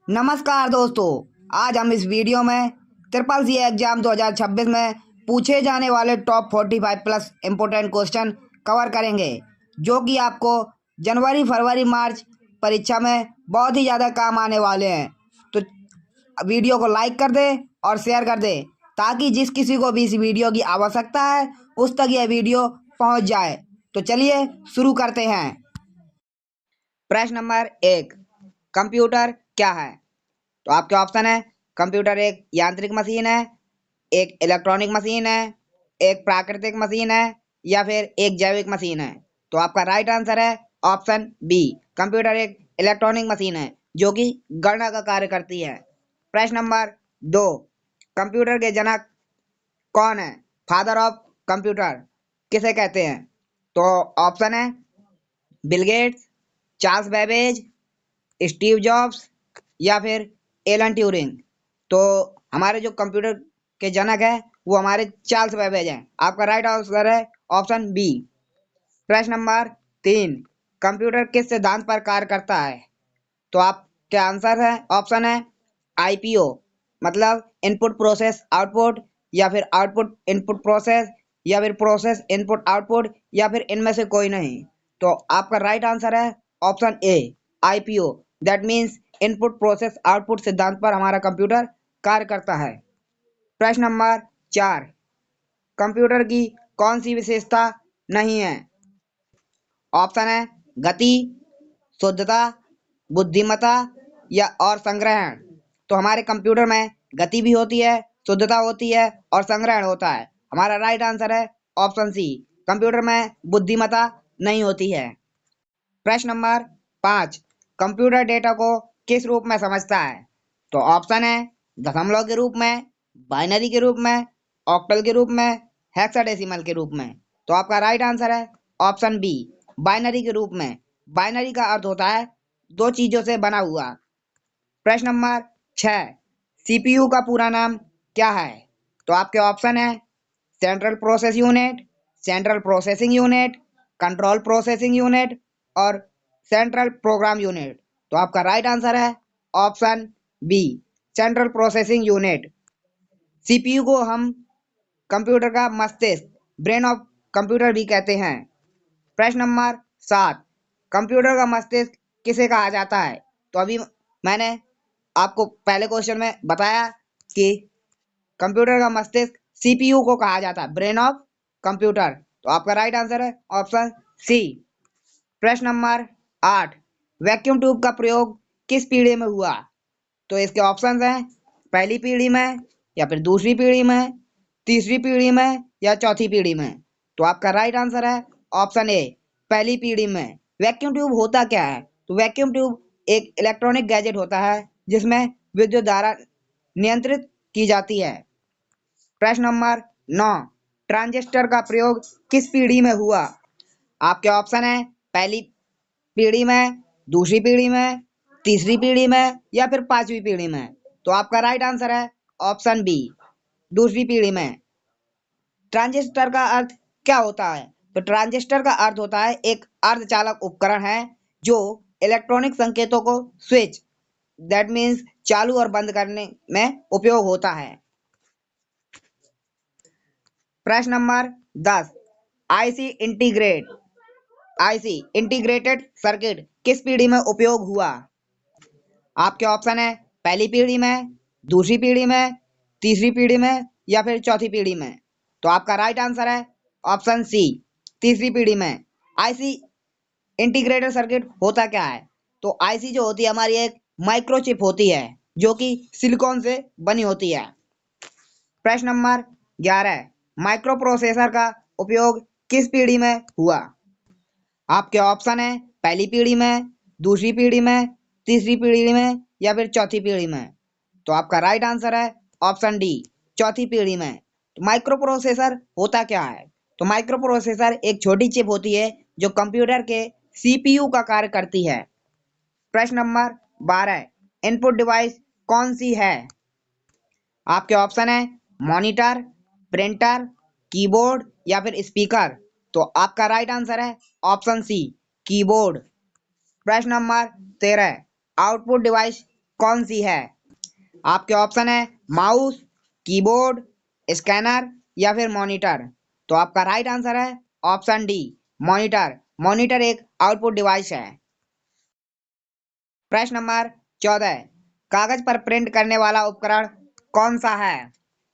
नमस्कार दोस्तों, आज हम इस वीडियो में ट्रिपल सी एग्जाम 2026 में पूछे जाने वाले top 45 plus important question cover करेंगे, जो कि आपको जनवरी, फरवरी, मार्च परीक्षा में बहुत ही ज़्यादा काम आने वाले हैं। तो वीडियो को लाइक कर दें और शेयर कर दें, ताकि जिस किसी को भी इस वीडियो की आवश्यकता है उस तक यह वीडियो पहुंच जाए। तो चलिए शुरू करते हैं। प्रश्न नंबर 1, कंप्यूटर क्या है? तो आपके ऑप्शन है, कंप्यूटर एक यांत्रिक मशीन है, एक इलेक्ट्रॉनिक मशीन है, एक प्राकृतिक मशीन है, या फिर एक जैविक मशीन है। तो आपका राइट आंसर है ऑप्शन बी, कंप्यूटर एक इलेक्ट्रॉनिक मशीन है जो कि गणना का कार्य करती है। प्रश्न नंबर 2, कंप्यूटर के जनक कौन है? फादर ऑफ कंप्यूटर किसे कहते हैं? तो ऑप्शन है, Bill Gates, Charles Babbage, Steve jobs, या फिर एलन ट्यूरिंग। तो हमारे जो कंप्यूटर के जनक है वो हमारे चार्ल्स बेबेज हैं। आपका राइट आंसर है ऑप्शन बी। प्रश्न नंबर 3, कंप्यूटर किस सिद्धांत पर कार्य करता है? तो आपके आंसर है, ऑप्शन है आईपीओ, मतलब इनपुट प्रोसेस आउटपुट, या फिर आउटपुट इनपुट प्रोसेस, या फिर प्रोसेस इनपुट आउटपुट, या फिर इनमें से कोई नहीं। तो आपका राइट आंसर है option A, IPO, that means input process output सिद्धांत पर हमारा कंप्यूटर कार्य करता है। प्रश्न नंबर 4, कंप्यूटर की कौन सी विशेषता नहीं है? ऑप्शन है, गति, शुद्धता, बुद्धिमत्ता, या और संग्रहण। तो हमारे कंप्यूटर में गति भी होती है, शुद्धता होती है और संग्रहण होता है। हमारा राइट आंसर है ऑप्शन सी, कंप्यूटर में बुद्धिमत्ता नहीं होती है। प्रश्न नंबर 5, कंप्यूटर डेटा को किस रूप में समझता है? तो ऑप्शन है, दशमलव के रूप में, बाइनरी के रूप में, ऑक्टल के रूप में, हेक्साडेसिमल के रूप में। तो आपका राइट आंसर है ऑप्शन बी, बाइनरी के रूप में। बाइनरी का अर्थ होता है दो चीजों से बना हुआ। प्रश्न नंबर 6, सीपीयू का पूरा नाम क्या है? तो आपके ऑप्शन है, central process unit, central processing unit, control processing unit, और सेंट्रल प्रोग्राम यूनिट। तो आपका राइट आंसर है option B, central processing unit. CPU को हम कंप्यूटर का मस्तिष्क, ब्रेन ऑफ कंप्यूटर भी कहते हैं। प्रश्न नंबर 7, कंप्यूटर का मस्तिष्क किसे कहा जाता है? तो अभी मैंने आपको पहले क्वेश्चन में बताया कि कंप्यूटर का मस्तिष्क सीपीयू को कहा जाता है, ब्रेन ऑफ कंप्यूटर। तो आपका राइट आंसर है ऑप्शन सी। प्रश्न नंबर 8, वैक्यूम ट्यूब का प्रयोग किस पीढ़ी में हुआ? तो इसके ऑप्शंस हैं, पहली पीढ़ी में, या फिर दूसरी पीढ़ी में, तीसरी पीढ़ी में, या चौथी पीढ़ी में। तो आपका राइट आंसर है ऑप्शन ए, पहली पीढ़ी में। वैक्यूम ट्यूब होता क्या है? तो वैक्यूम ट्यूब एक इलेक्ट्रॉनिक गैजेट होता है जिसमें विद्युत धारा नियंत्रित की जाती है। प्रश्न नंबर 9, ट्रांजिस्टर का प्रयोग किस पीढ़ी में हुआ? आपके ऑप्शन है, पहली पीढ़ी में, दूसरी पीढ़ी में, तीसरी पीढ़ी में, या फिर पांचवी पीढ़ी में। तो आपका राइट आंसर है ऑप्शन बी, दूसरी पीढ़ी में। ट्रांजिस्टर का अर्थ क्या होता है? तो ट्रांजिस्टर का अर्थ होता है एक अर्धचालक उपकरण है जो इलेक्ट्रॉनिक संकेतों को स्विच, दैट मीन्स चालू और बंद करने में उपयोग होता है। प्रश्न नंबर 10, आईसी इंटीग्रेटेड सर्किट किस पीढ़ी में उपयोग हुआ? आपके ऑप्शन है, पहली पीढ़ी में, दूसरी पीढ़ी में, तीसरी पीढ़ी में, या फिर चौथी पीढ़ी में। तो आपका राइट आंसर है ऑप्शन सी, तीसरी पीढ़ी में। आईसी इंटीग्रेटेड सर्किट होता क्या है? तो आईसी जो होती है हमारी एक माइक्रोचिप होती है जो कि सिलिकॉन से बनी होती है। प्रश्न नंबर 11, माइक्रो प्रोसेसर का उपयोग किस पीढ़ी में हुआ? आपके ऑप्शन है, पहली पीढ़ी में, दूसरी पीढ़ी में, तीसरी पीढ़ी में, या फिर चौथी पीढ़ी में। तो आपका राइट आंसर है ऑप्शन डी, चौथी पीढ़ी में। तो माइक्रो प्रोसेसर होता क्या है? तो माइक्रो प्रोसेसर एक छोटी चिप होती है जो कंप्यूटर के सीपीयू का कार्य करती है। प्रश्न नंबर 12, इनपुट डिवाइस कौन सी है? आपके ऑप्शन है, मॉनिटर, प्रिंटर, कीबोर्ड, या फिर स्पीकर। तो आपका राइट आंसर है ऑप्शन सी, कीबोर्ड। प्रश्न नंबर 13, आउटपुट डिवाइस कौन सी है? आपके ऑप्शन है माउस, कीबोर्ड, स्कैनर या फिर मॉनिटर। तो आपका राइट आंसर है ऑप्शन डी, मॉनिटर। मॉनिटर एक आउटपुट डिवाइस है। प्रश्न नंबर 14, कागज पर प्रिंट करने वाला उपकरण कौन सा है?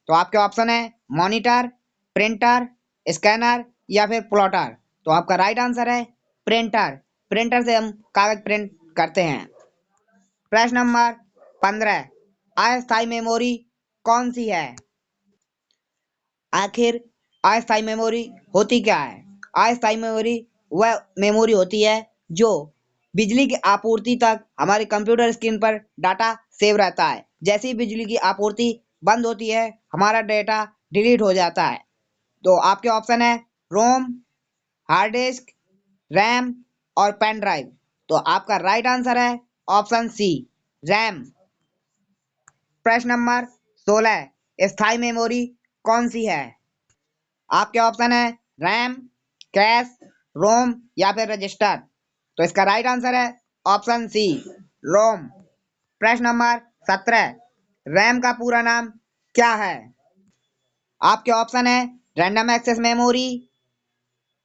तो आपके ऑप्शन है मॉनिटर, प्रिंटर, स्कैनर या फिर प्लॉटर। तो आपका राइट आंसर है प्रिंटर। प्रिंटर से हम कागज प्रिंट करते हैं। प्रश्न नंबर 15, अस्थायी मेमोरी कौन सी है? आखिर अस्थायी मेमोरी होती क्या है? अस्थायी मेमोरी वह मेमोरी होती है जो बिजली की आपूर्ति तक हमारे कंप्यूटर स्क्रीन पर डाटा सेव रहता है। जैसे ही बिजली की आपूर्ति बंद होती है हमारा डेटा डिलीट हो जाता है। तो आपके ऑप्शन है रोम, हार्ड डिस्क, रैम और पेन ड्राइव। तो आपका राइट आंसर है ऑप्शन सी, रैम। प्रश्न नंबर 16, स्थायी मेमोरी कौन सी है? आपके ऑप्शन है रैम, कैश, रोम या फिर रजिस्टर। तो इसका राइट आंसर है ऑप्शन सी, रोम। प्रश्न नंबर 17, रैम का पूरा नाम क्या है? आपके ऑप्शन है random access memory,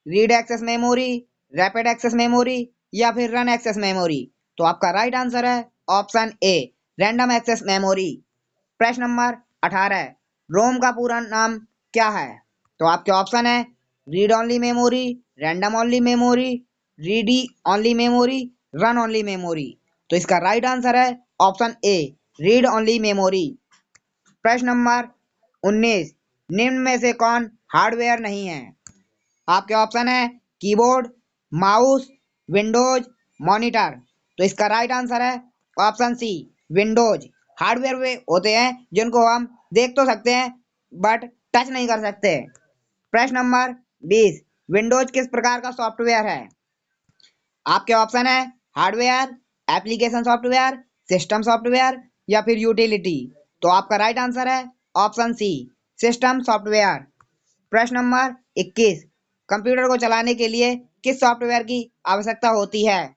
read access memory, rapid access memory या फिर रन एक्सेस मेमोरी। तो आपका राइट आंसर है option A, random access memory. प्रश्न नंबर 18, रोम का पूरा नाम क्या है? तो आपके ऑप्शन है read only memory, random only memory, ready only memory, run only memory. तो इसका राइट आंसर है option A, read only memory. प्रश्न नंबर 19, निम्न में से कौन हार्डवेयर नहीं है? आपके ऑप्शन है कीबोर्ड, माउस, विंडोज, मॉनिटर। तो इसका राइट आंसर है ऑप्शन सी, विंडोज। हार्डवेयर वे होते हैं जिनको हम देख तो सकते हैं बट टच नहीं कर सकते। प्रश्न नंबर 20, विंडोज किस प्रकार का सॉफ्टवेयर है? आपके ऑप्शन है hardware, application software, system software या फिर यूटिलिटी। तो आपका राइट आंसर है ऑप्शन सी, सिस्टम सॉफ्टवेयर। प्रश्न नंबर 21, कंप्यूटर को चलाने के लिए किस सॉफ्टवेयर की आवश्यकता होती है?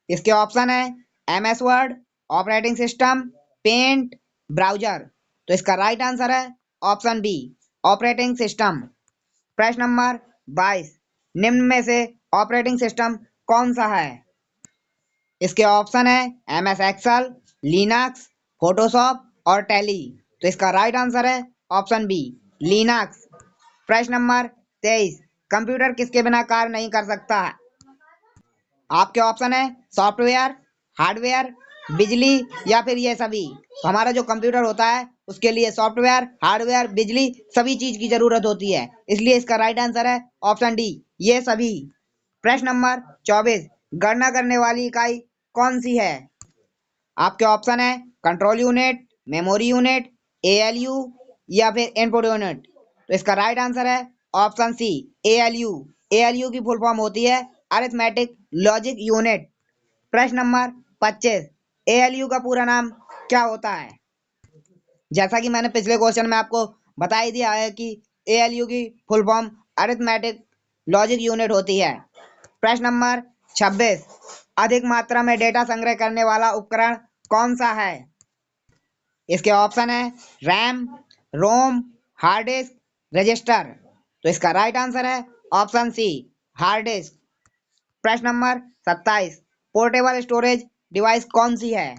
इसके ऑप्शन है MS Word, operating system, paint, browser. तो इसका राइट आंसर है ऑप्शन बी, ऑपरेटिंग सिस्टम। प्रश्न नंबर 22, निम्न में से ऑपरेटिंग सिस्टम कौन सा है? इसके ऑप्शन है एमएस एक्सेल, लिनक्स, फोटोशॉप और टैली। तो इसका राइट आंसर है ऑप्शन बी, लिनक्स। प्रश्न नंबर 23, कंप्यूटर किसके बिना कार्य नहीं कर सकता है? आपके ऑप्शन है सॉफ्टवेयर, हार्डवेयर, बिजली या फिर ये सभी। तो हमारा जो कंप्यूटर होता है उसके लिए सॉफ्टवेयर, हार्डवेयर, बिजली सभी चीज की जरूरत होती है, इसलिए इसका राइट आंसर है ऑप्शन डी, ये सभी। प्रश्न नंबर 24, गणना करने वाली इकाई कौन सी है? आपके ऑप्शन है control unit, memory unit, ALU या फिर इनपुट यूनिट। तो इसका राइट आंसर है ऑप्शन सी, एएलयू। एएलयू की फुल फॉर्म होती है अरिथमेटिक लॉजिक यूनिट। प्रश्न नंबर 25, एएलयू का पूरा नाम क्या होता है? जैसा कि मैंने पिछले क्वेश्चन में आपको बता ही दिया है कि एएलयू की full form arithmetic logic unit होती है। प्रश्न नंबर 26, अधिक मात्रा में डेटा संग्रह करने वाला उपकरण कौन सा है? इसके ऑप्शन है रैम, रोम, हार्ड डिस्क, रजिस्टर। तो इसका राइट आंसर है ऑप्शन सी, हार्ड डिस्क। प्रश्न नंबर 27, पोर्टेबल स्टोरेज डिवाइस कौन सी है?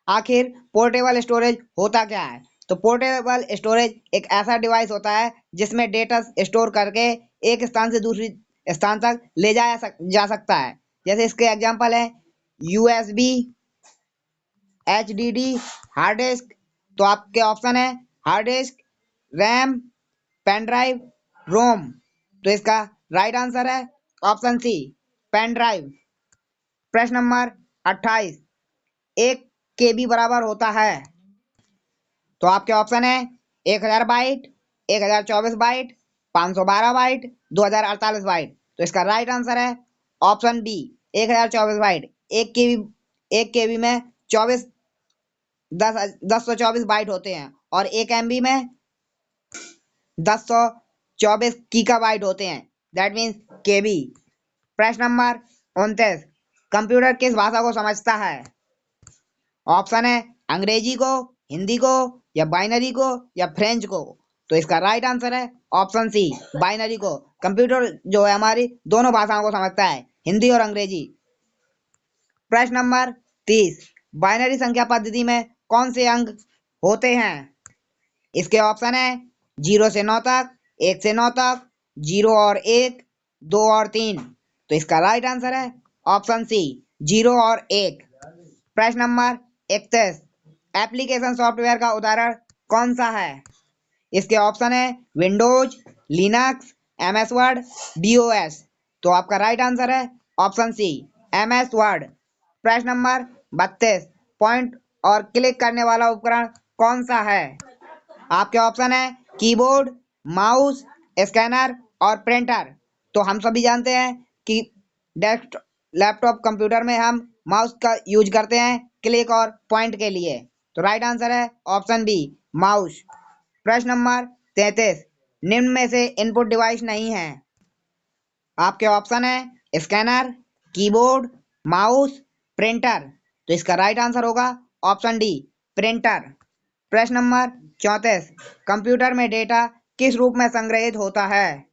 आखिर पोर्टेबल स्टोरेज होता क्या है? तो पोर्टेबल स्टोरेज एक ऐसा डिवाइस होता है जिसमें डेटा स्टोर करके एक स्थान से दूसरी स्थान तक ले जा सकता है। जैसे इसके एग्जांपल है यूएसबी, एचडीडी, हार्ड डिस्क। तो आपके ऑप्शन है hard disk, RAM, pen drive, ROM. तो इसका राइट आंसर है ऑप्शन सी, पेन ड्राइव। प्रश्न नंबर 28, एक केबी बराबर होता है? तो आपके ऑप्शन है 1000 बाइट, 1024 बाइट, 512 बाइट, 2048 बाइट। तो इसका राइट आंसर है ऑप्शन बी, 1024 बाइट। एक केबी में 1024 बाइट होते हैं और 1 MB में 1024 गीगाबाइट होते हैं, दैट मीन्स केबी। प्रश्न नंबर 29, कंप्यूटर किस भाषा को समझता है? ऑप्शन है अंग्रेजी को, हिंदी को, या बाइनरी को, या फ्रेंच को। तो इसका राइट आंसर है ऑप्शन सी, बाइनरी को। कंप्यूटर जो है हमारी दोनों भाषाओं को समझता है, हिंदी और अंग्रेजी। प्रश्न नंबर 30, बाइनरी संख्या पद्धति में कौन से अंक होते हैं? इसके ऑप्शन है 0 से 9 तक, 1 से 9 तक, 0 और 1, 2 और 3। तो इसका राइट आंसर है ऑप्शन सी, 0 और 1। प्रश्न नंबर 31, एप्लीकेशन सॉफ्टवेयर का उदाहरण कौन सा है? इसके ऑप्शन है Windows, Linux, MS word, DOS. तो आपका राइट आंसर है ऑप्शन सी, एमएस वर्ड। प्रश्न नंबर 32, पॉइंट और क्लिक करने वाला उपकरण कौन सा है? आपके ऑप्शन है कीबोर्ड, माउस, स्कैनर और प्रिंटर। तो हम सभी जानते हैं कि डेस्कटॉप, लैपटॉप, कंप्यूटर में हम माउस का यूज करते हैं क्लिक और पॉइंट के लिए। तो राइट आंसर है ऑप्शन बी, माउस। प्रश्न नंबर 33, निम्न में से इनपुट डिवाइस नहीं है। आपके ऑप्शन है स्कैनर, कीबोर्ड, माउस, प्रिंटर। तो इसका राइट आंसर होगा ऑप्शन डी, प्रिंटर। प्रश्न नंबर 34, कंप्यूटर में डेटा किस रूप में संग्रहित होता है?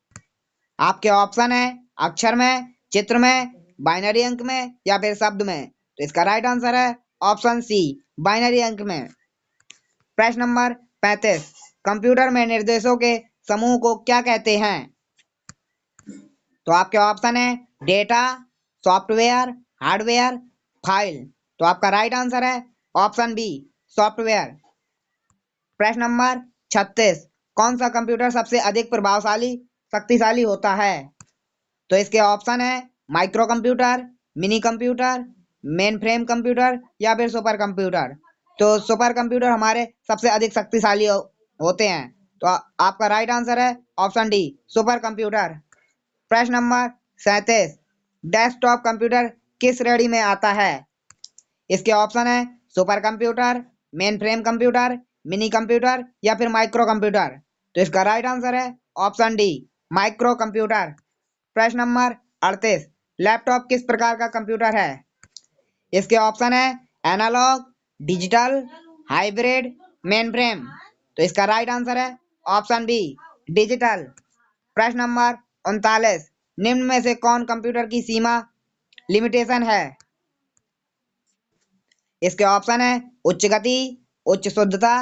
आपके ऑप्शन है अक्षर में, चित्र में, बाइनरी अंक में, या फिर शब्द में। तो इसका राइट आंसर है ऑप्शन सी, बाइनरी अंक में। प्रश्न नंबर 35, कंप्यूटर में निर्देशों के समूह को क्या कहते हैं? तो आपके ऑप्शन है डेटा, सॉफ्टवेयर, हार्डवेयर, फाइल। तो आपका राइट आंसर है ऑप्शन बी, सॉफ्टवेयर। प्रश्न नंबर 36, कौन सा कंप्यूटर सबसे अधिक प्रभावशाली, शक्तिशाली होता है? तो इसके ऑप्शन है micro computer, mini computer, main frame computer, या फिर सुपर कंप्यूटर। तो सुपर कंप्यूटर हमारे सबसे अधिक शक्तिशाली होते हैं। तो आपका राइट आंसर है ऑप्शन डी, सुपर कंप्यूटर। प्रश्न नंबर 37, डेस्कटॉप कंप्यूटर किस श्रेणी में आता है? इसके ऑप्शन है super computer, main frame computer, mini computer, या फिर माइक्रो कंप्यूटर। तो इसका राइट आंसर है ऑप्शन डी, माइक्रो कंप्यूटर। प्रश्न नंबर 38, लैपटॉप किस प्रकार का कंप्यूटर है? इसके ऑप्शन है analog, digital, hybrid, mainframe. तो इसका राइट आंसर है ऑप्शन बी, डिजिटल। प्रश्न नंबर 39, निम्न में से कौन कंप्यूटर की सीमा, लिमिटेशन है? इसके ऑप्शन है उच्च गति, उच्च शुद्धता,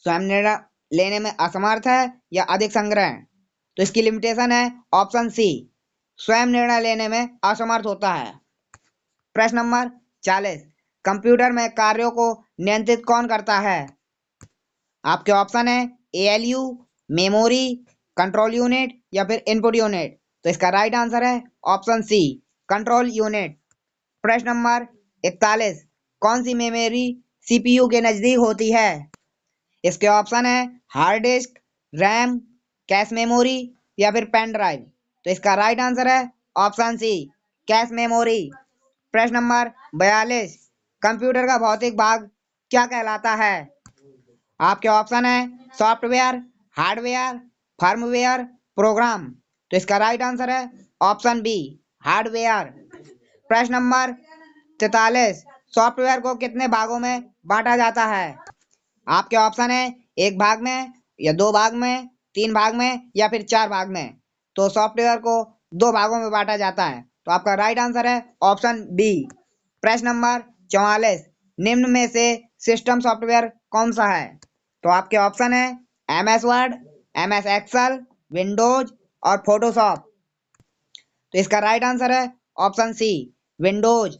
स्वयं निर्णय लेने में असमर्थ है, या अधिक संग्रह। तो इसकी लिमिटेशन है ऑप्शन सी, स्वयं निर्णय लेने में असमर्थ होता है। प्रश्न नंबर 40, कंप्यूटर में कार्यों को नियंत्रित कौन करता है? आपके ऑप्शन है एएलयू, मेमोरी, कंट्रोल यूनिट, या फिर इनपुट यूनिट। तो इसका राइट आंसर है ऑप्शन सी, कंट्रोल यूनिट। प्रश्न नंबर 41, कौन सी मेमोरी सीपीयू के नजदीक होती है? इसके ऑप्शन है hard disk, RAM, cache memory, या फिर पेन ड्राइव। तो इसका राइट आंसर है ऑप्शन सी, कैश मेमोरी। प्रश्न नंबर 42, कंप्यूटर का भौतिक भाग क्या कहलाता है? आपके ऑप्शन है सॉफ्टवेयर, हार्डवेयर, फर्मवेयर, प्रोग्राम। तो इसका राइट आंसर है ऑप्शन बी, हार्डवेयर। प्रश्न नंबर 43, सॉफ्टवेयर को कितने भागों में बांटा जाता है? आपके ऑप्शन है एक भाग में, या दो भाग में, तीन भाग में, या फिर चार भाग में। तो सॉफ्टवेयर को दो भागों में बांटा जाता है। तो आपका राइट आंसर है ऑप्शन बी। प्रश्न नंबर 44, निम्न में से सिस्टम सॉफ्टवेयर कौन सा है? तो आपके ऑप्शन है MS Word, MS Excel, Windows, और फोटोशॉप। तो इसका राइट आंसर है ऑप्शन सी, विंडोज।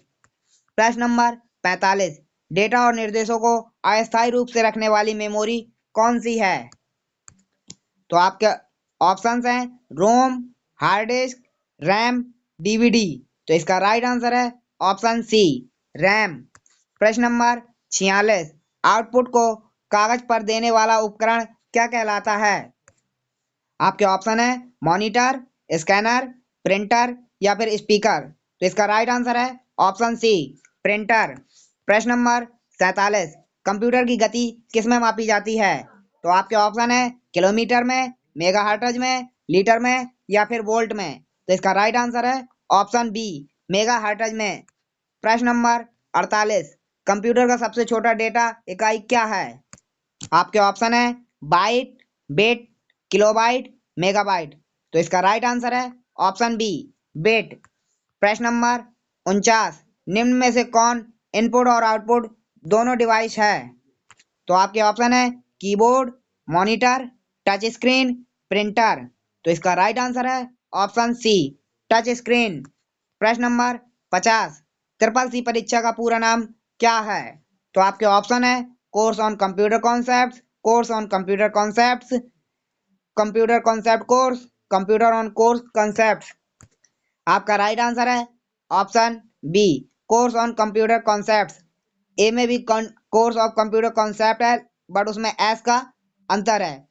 प्रश्न नंबर 45, डेटा और निर्देशों को अस्थायी रूप से रखने वाली मेमोरी कौन सी है? तो आपके ऑप्शंस हैं रोम, हार्ड डिस्क, रैम, डीवीडी। तो इसका राइट आंसर है ऑप्शन सी, रैम। प्रश्न नंबर 46, आउटपुट को कागज पर देने वाला उपकरण क्या कहलाता है? आपके ऑप्शन है मॉनिटर, स्कैनर, प्रिंटर, या फिर स्पीकर। तो इसका राइट आंसर है ऑप्शन सी, प्रिंटर। प्रश्न नंबर 47, कंप्यूटर की गति किस में मापी जाती है? तो आपके ऑप्शन है किलोमीटर में, मेगाहर्ट्ज में, लीटर में, या फिर वोल्ट में। तो इसका राइट आंसर है ऑप्शन बी, मेगाहर्ट्ज में। प्रश्न नंबर 48, कंप्यूटर का सबसे छोटा डेटा इकाई क्या है? आपके ऑप्शन है बाइट, बिट, किलोबाइट, मेगाबाइट। तो इसका राइट आंसर है ऑप्शन बी, बिट। प्रश्न नंबर 49, निम्न में से कौन इनपुट और आउटपुट दोनों डिवाइस है? तो आपके ऑप्शन है keyboard, monitor, touch screen, printer. तो इसका राइट आंसर है ऑप्शन सी, टच स्क्रीन। प्रश्न नंबर 50, ट्रिपल सी परीक्षा का पूरा नाम क्या है? तो आपके ऑप्शन है course on computer concepts, course on computer concepts, computer concept course, computer on course concepts. आपका राइट आंसर है option B, course on computer concepts. A में भी कोर्स ऑफ कंप्यूटर कॉन्सेप्ट है, बट उसमें एस का अंतर है।